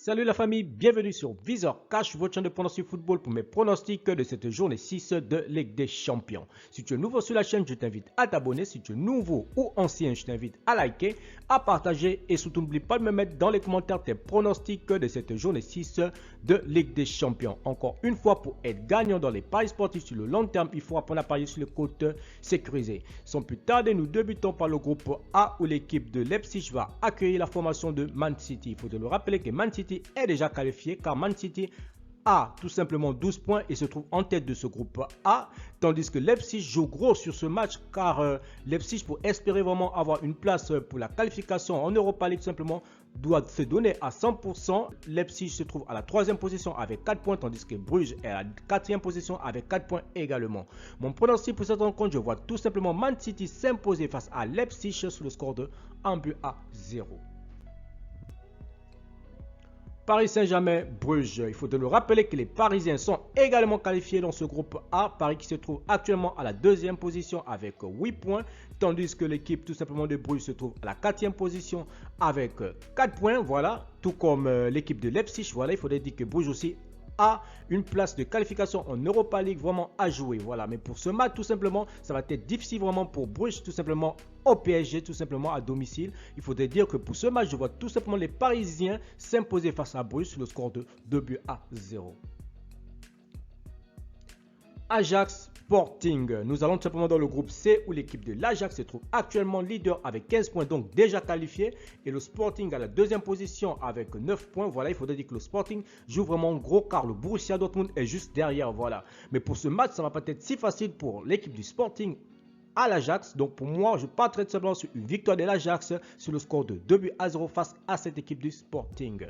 Salut la famille, bienvenue sur Visor Cash, votre chaîne de pronostics football pour mes pronostics de cette journée 6 de Ligue des Champions. Si tu es nouveau sur la chaîne, je t'invite à t'abonner. Si tu es nouveau ou ancien, je t'invite à liker, à partager et surtout n'oublie pas de me mettre dans les commentaires tes pronostics de cette journée 6 de Ligue des Champions. Encore une fois, pour être gagnant dans les paris sportifs sur le long terme, il faut apprendre à parier sur les cotes sécurisées. Sans plus tarder, nous débutons par le groupe A où l'équipe de Leipzig va accueillir la formation de Man City. Il faut te le rappeler que Man City est déjà qualifié car Man City a tout simplement 12 points et se trouve en tête de ce groupe A, tandis que Leipzig joue gros sur ce match car Leipzig, pour espérer vraiment avoir une place pour la qualification en Europa League, tout simplement doit se donner à 100%. Leipzig se trouve à la 3e position avec 4 points, tandis que Bruges est à la 4e position avec 4 points également. Mon pronostic pour cette rencontre, je vois tout simplement Man City s'imposer face à Leipzig sur le score de 1-0. Paris Saint-Germain, Bruges. Il faut te le rappeler que les Parisiens sont également qualifiés dans ce groupe A. Paris qui se trouve actuellement à la 2e position avec 8 points. Tandis que l'équipe tout simplement de Bruges se trouve à la 4e position avec 4 points. Voilà, tout comme l'équipe de Leipzig. Voilà, il faudrait dire que Bruges aussi a une place de qualification en Europa League vraiment à jouer. Voilà, mais pour ce match, tout simplement, ça va être difficile vraiment pour Bruges, tout simplement au PSG, tout simplement à domicile. Il faudrait dire que pour ce match, je vois tout simplement les Parisiens s'imposer face à Bruges sur le score de 2-0. Ajax Sporting. Nous allons tout simplement dans le groupe C où l'équipe de l'Ajax se trouve actuellement leader avec 15 points, donc déjà qualifié. Et le Sporting à la 2e position avec 9 points. Voilà, il faudrait dire que le Sporting joue vraiment gros car le Borussia Dortmund est juste derrière. Voilà. Mais pour ce match, ça va pas être si facile pour l'équipe du Sporting à l'Ajax. Donc pour moi, je parterai tout simplement sur une victoire de l'Ajax sur le score de 2-0 face à cette équipe du Sporting.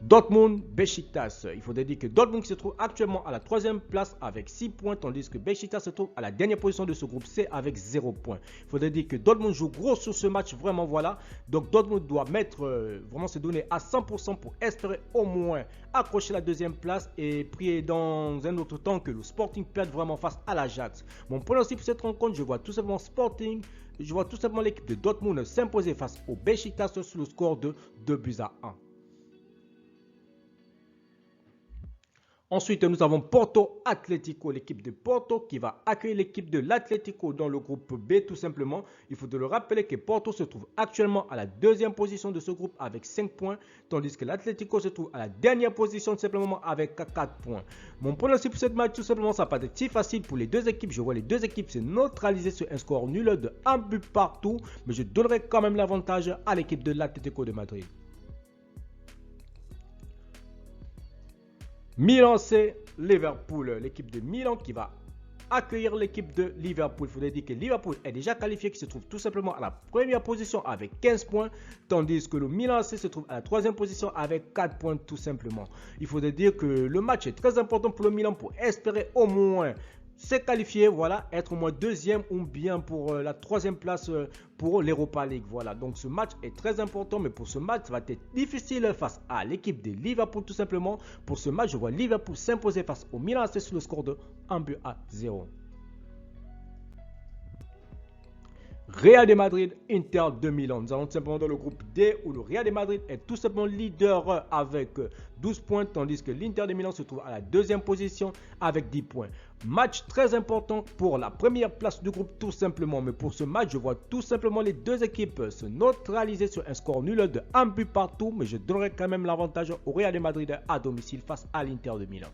Dortmund, Beşiktaş. Il faudrait dire que Dortmund se trouve actuellement à la 3e place avec 6 points, tandis que Beşiktaş se trouve à la dernière position de ce groupe C avec 0 points. Il faudrait dire que Dortmund joue gros sur ce match, vraiment voilà. Donc Dortmund doit vraiment se donner à 100% pour espérer au moins accrocher la 2e place et prier dans un autre temps que le Sporting perde vraiment face à l'Ajax. Mon pronostic pour cette rencontre, je vois tout simplement l'équipe de Dortmund s'imposer face au Beşiktaş sur le score de 2-1. Ensuite, nous avons Porto Atlético, l'équipe de Porto qui va accueillir l'équipe de l'Atlético dans le groupe B tout simplement. Il faut te le rappeler que Porto se trouve actuellement à la 2e position de ce groupe avec 5 points, tandis que l'Atlético se trouve à la dernière position tout simplement avec 4 points. Mon pronostic pour cette match tout simplement, ça va pas être si facile pour les deux équipes. Je vois les deux équipes se neutraliser sur un score nul de 1 but partout, mais je donnerai quand même l'avantage à l'équipe de l'Atlético de Madrid. Milan, c'est Liverpool, l'équipe de Milan qui va accueillir l'équipe de Liverpool. Il faudrait dire que Liverpool est déjà qualifié, qui se trouve tout simplement à la 1re position avec 15 points, tandis que le Milan AC se trouve à la 3e position avec 4 points tout simplement. Il faudrait dire que le match est très important pour le Milan pour espérer au moins se qualifier, voilà, être au moins 2e ou bien pour la 3e place pour l'Europa League. Voilà, donc ce match est très important, mais pour ce match, ça va être difficile face à l'équipe de Liverpool tout simplement. Pour ce match, je vois Liverpool s'imposer face au Milan AC sur le score de 1-0. Real de Madrid, Inter de Milan. Nous allons tout simplement dans le groupe D où le Real de Madrid est tout simplement leader avec 12 points, tandis que l'Inter de Milan se trouve à la 2e position avec 10 points. Match très important pour la première place du groupe tout simplement. Mais pour ce match, je vois tout simplement les deux équipes se neutraliser sur un score nul de 1 but partout, mais je donnerai quand même l'avantage au Real de Madrid à domicile face à l'Inter de Milan.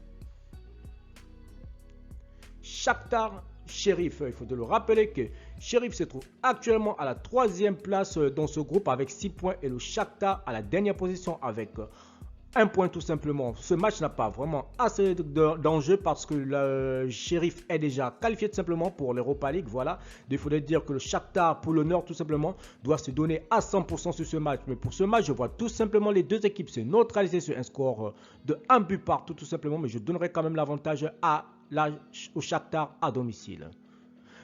Shakhtar Sheriff, il faut te le rappeler que Sheriff se trouve actuellement à la 3e place dans ce groupe avec 6 points et le Shakhtar à la dernière position avec 1 point tout simplement. Ce match n'a pas vraiment assez d'enjeu parce que le Sheriff est déjà qualifié tout simplement pour l'Europa League. Voilà, il faudrait dire que le Shakhtar pour l'honneur tout simplement doit se donner à 100% sur ce match. Mais pour ce match, je vois tout simplement les deux équipes se neutraliser sur un score de 1 but partout tout simplement. Mais je donnerai quand même l'avantage au Shakhtar à domicile.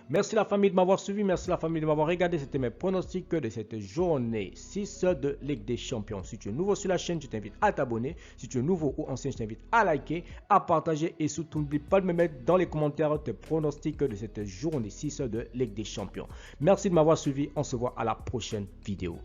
Merci la famille de m'avoir suivi, merci la famille de m'avoir regardé. C'était mes pronostics de cette journée 6 de Ligue des Champions. Si tu es nouveau sur la chaîne, je t'invite à t'abonner. Si tu es nouveau ou ancien, je t'invite à liker, à partager et surtout n'oublie pas de me mettre dans les commentaires tes pronostics de cette journée 6 de Ligue des Champions. Merci de m'avoir suivi, on se voit à la prochaine vidéo.